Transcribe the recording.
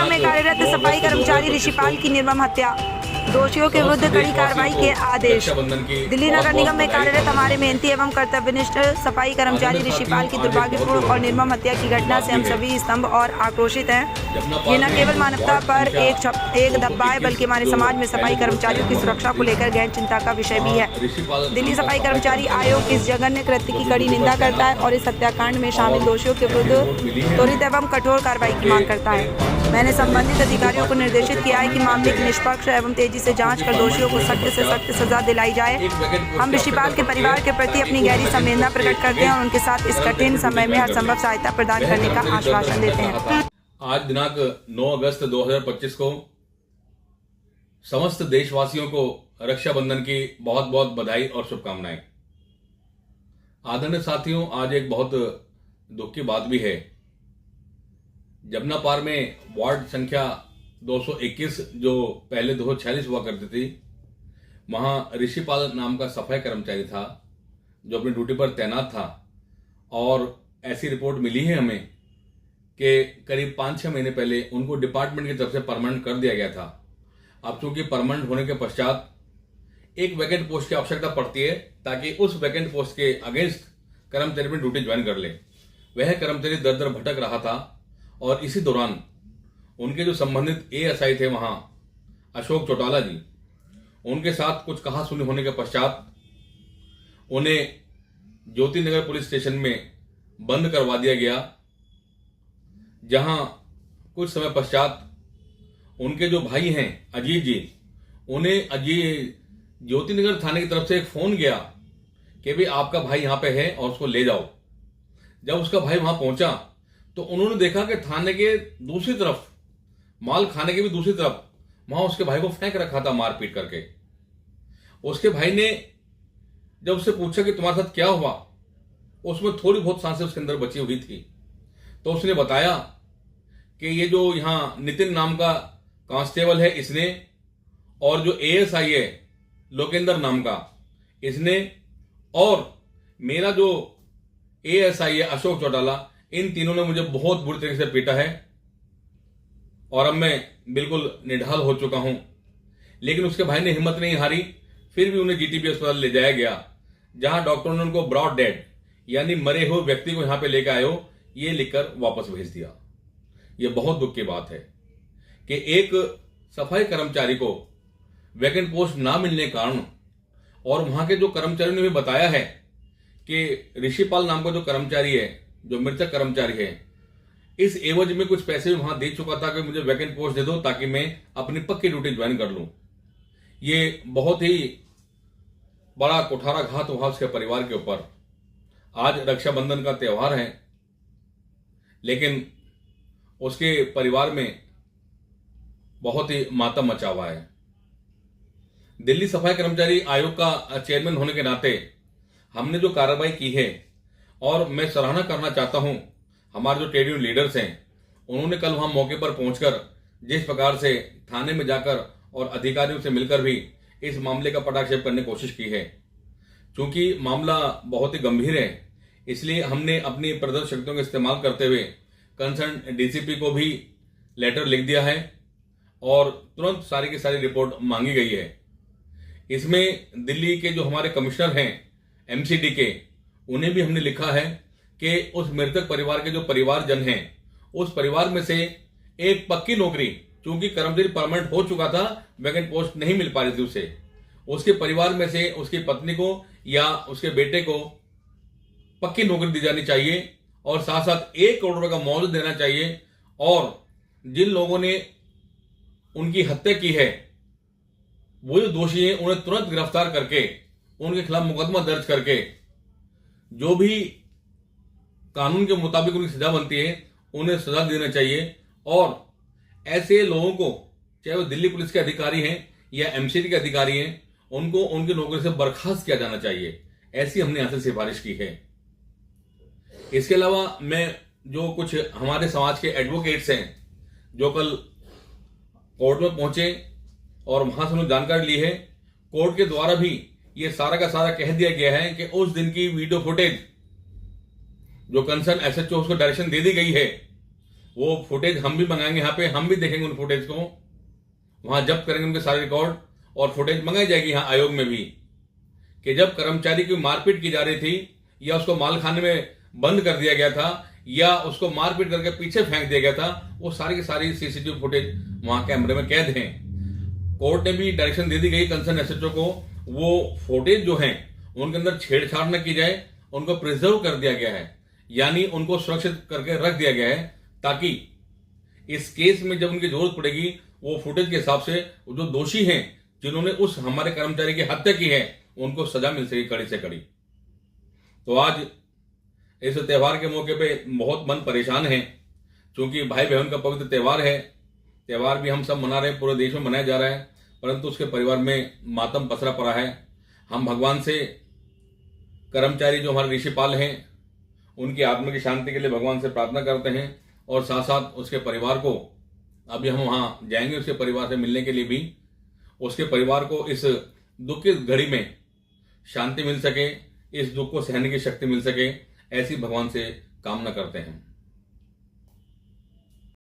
निगम में कार्यरत सफाई कर्मचारी ऋषिपाल की निर्मम हत्या, दोषियों के विरुद्ध कड़ी कार्रवाई के आदेश। दिल्ली नगर निगम में कार्यरत हमारे मेहनती एवं कर्तव्यनिष्ठ सफाई कर्मचारी ऋषिपाल की दुर्भाग्यपूर्ण और निर्मम हत्या की घटना से हम सभी स्तंभ और आक्रोशित हैं। ये न केवल मानवता पर एक धब्बा है, बल्कि हमारे समाज में सफाई कर्मचारियों की सुरक्षा को लेकर गहन चिंता का विषय भी है। दिल्ली सफाई कर्मचारी आयोग इस जघन्य कृत्य की कड़ी निंदा करता है और इस हत्याकांड में शामिल दोषियों के विरुद्ध त्वरित एवं कठोर कार्रवाई की मांग करता है। मैंने संबंधित अधिकारियों को निर्देशित किया है कि मामले की निष्पक्ष एवं तेजी से जांच कर दोषियों को सख्त से सख्त सजा दिलाई जाए। हम ऋषिपाल के परिवार के प्रति अपनी गहरी संवेदना प्रकट करते हैं और उनके साथ इस कठिन समय में हर संभव सहायता प्रदान करने का आश्वासन देते हैं। आज दिनांक 9 अगस्त 2025 को समस्त देशवासियों को रक्षाबंधन की बहुत बहुत बधाई और शुभकामनाएं। आदरणीय साथियों, आज एक बहुत दुख की बात भी है। जमनापार में वार्ड संख्या 221 जो पहले 246 हुआ करती थी, वहां ऋषिपाल नाम का सफाई कर्मचारी था जो अपनी ड्यूटी पर तैनात था। और ऐसी रिपोर्ट मिली है हमें कि करीब 5-6 महीने पहले उनको डिपार्टमेंट की तरफ से परमानेंट कर दिया गया था। अब चूंकि परमानेंट होने के पश्चात एक वैकेंट पोस्ट की आवश्यकता पड़ती है ताकि उस वैकेंट पोस्ट के अगेंस्ट कर्मचारी में ड्यूटी ज्वाइन कर ले। वह कर्मचारी दर दर भटक रहा था और इसी दौरान उनके जो संबंधित एएसआई थे वहां अशोक चौटाला जी, उनके साथ कुछ कहा सुनी होने के पश्चात उन्हें ज्योति नगर पुलिस स्टेशन में बंद करवा दिया गया, जहां कुछ समय पश्चात उनके जो भाई हैं अजीत जी, उन्हें ज्योति नगर थाने की तरफ से एक फोन गया कि भाई आपका भाई यहां पे है और उसको ले जाओ। जब उसका भाई वहां पहुंचा तो उन्होंने देखा कि थाने के दूसरी तरफ, माल खाने के भी दूसरी तरफ, वहां उसके भाई को फेंक रखा था मारपीट करके। उसके भाई ने जब उससे पूछा कि तुम्हारे साथ क्या हुआ, उसमें थोड़ी बहुत सांसें उसके अंदर बची हुई थी। तो उसने बताया कि ये जो यहां नितिन नाम का कांस्टेबल है इसने, और जो एएसआई है लोकेंद्र नाम का इसने, और मेरा जो एएसआई है अशोक चौटाला, इन तीनों ने मुझे बहुत बुरी तरीके से पीटा है और अब मैं बिल्कुल निढाल हो चुका हूं। लेकिन उसके भाई ने हिम्मत नहीं हारी, फिर भी उन्हें जीटीबी अस्पताल ले जाया गया, जहां डॉक्टरों ने उनको ब्रॉड डेड यानी मरे हुए व्यक्ति को यहां पे लेकर आयो ये लिखकर वापस भेज दिया। यह बहुत दुख की बात है कि एक सफाई कर्मचारी को वैकेंट पोस्ट ना मिलने के कारण, और वहां के जो कर्मचारियों ने भी बताया है कि ऋषिपाल नाम का जो कर्मचारी है, जो मृतक कर्मचारी है, इस एवज में कुछ पैसे भी वहां दे चुका था कि मुझे वैकेंट पोस्ट दे दो ताकि मैं अपनी पक्की ड्यूटी ज्वाइन कर लूं। ये बहुत ही बड़ा कुठाराघात हुआ उसके परिवार के ऊपर। आज रक्षाबंधन का त्यौहार है, लेकिन उसके परिवार में बहुत ही मातम मचा हुआ है। दिल्ली सफाई कर्मचारी आयोग का चेयरमैन होने के नाते हमने जो कार्रवाई की है, और मैं सराहना करना चाहता हूं हमारे जो ट्रेड यूनियन लीडर्स हैं, उन्होंने कल वहां मौके पर पहुंचकर जिस प्रकार से थाने में जाकर और अधिकारियों से मिलकर भी इस मामले का पटाक्षेप करने की कोशिश की है। चूंकि मामला बहुत ही गंभीर है, इसलिए हमने अपनी प्रदर्शन शक्तियों का इस्तेमाल करते हुए कंसर्न डीसीपी को भी लेटर लिख दिया है और तुरंत सारी की सारी रिपोर्ट मांगी गई है। इसमें दिल्ली के जो हमारे कमिश्नर हैं एमसीडी के, उन्हें भी हमने लिखा है कि उस मृतक परिवार के जो परिवारजन हैं, उस परिवार में से एक पक्की नौकरी, चूंकि कर्मचारी परमानेंट हो चुका था, वैकेंट पोस्ट नहीं मिल पा रही थी उसे, उसके परिवार में से उसकी पत्नी को या उसके बेटे को पक्की नौकरी दी जानी चाहिए और साथ साथ 1 करोड़ रुपए का मुआवजा देना चाहिए। और जिन लोगों ने उनकी हत्या की है, वो जो दोषी हैं, उन्हें तुरंत गिरफ्तार करके उनके खिलाफ मुकदमा दर्ज करके जो भी कानून के मुताबिक उनकी सजा बनती है उन्हें सजा देना चाहिए। और ऐसे लोगों को, चाहे वो दिल्ली पुलिस के अधिकारी हैं या एमसीडी के अधिकारी हैं, उनको उनकी नौकरी से बर्खास्त किया जाना चाहिए। ऐसी हमने यहां से सिफारिश की है। इसके अलावा मैं जो कुछ हमारे समाज के एडवोकेट्स हैं जो कल कोर्ट में पहुंचे और वहां से उन्होंने जानकारी ली है, कोर्ट के द्वारा भी ये सारा का सारा कह दिया गया है कि उस दिन की वीडियो फुटेज जो कंसर्न एसएचओ उसको डायरेक्शन दे दी गई है, वो फुटेज हम भी मंगाएंगे, यहाँ पे हम भी देखेंगे उन फुटेज को, वहां जब्त करेंगे उनके सारे रिकॉर्ड, और फुटेज मंगाई जाएगी यहाँ आयोग में भी कि जब कर्मचारी की मारपीट की जा रही थी या उसको मालखाने में बंद कर दिया गया था या उसको मारपीट करके पीछे फेंक दिया गया था, वो सारी की सारी सीसीटीवी फुटेज वहां कैमरे में कैद हैं। कोर्ट ने भी डायरेक्शन दे दी गई कंसर्न एसएचओ को, वो फुटेज जो हैं उनके अंदर छेड़छाड़ न की जाए, उनको प्रिजर्व कर दिया गया है, यानी उनको सुरक्षित करके रख दिया गया है, ताकि इस केस में जब उनकी जरूरत पड़ेगी वो फुटेज के हिसाब से जो दोषी हैं जिन्होंने उस हमारे कर्मचारी की हत्या की है उनको सजा मिल सके कड़ी से कड़ी। तो आज इस त्योहार के मौके पे बहुत मन परेशान है, क्योंकि भाई बहन का पवित्र त्योहार है। त्योहार भी हम सब मना रहे हैं, पूरे देश में मनाया जा रहा है, परंतु उसके परिवार में मातम पसरा पड़ा है। हम भगवान से कर्मचारी जो हमारे ऋषिपाल हैं उनकी आत्मा की शांति के लिए भगवान से प्रार्थना करते हैं, और साथ साथ उसके परिवार को, अभी हम वहां जाएंगे उसके परिवार से मिलने के लिए भी, उसके परिवार को इस दुख की घड़ी में शांति मिल सके, इस दुख को सहने की शक्ति मिल सके, ऐसी भगवान से कामना करते हैं।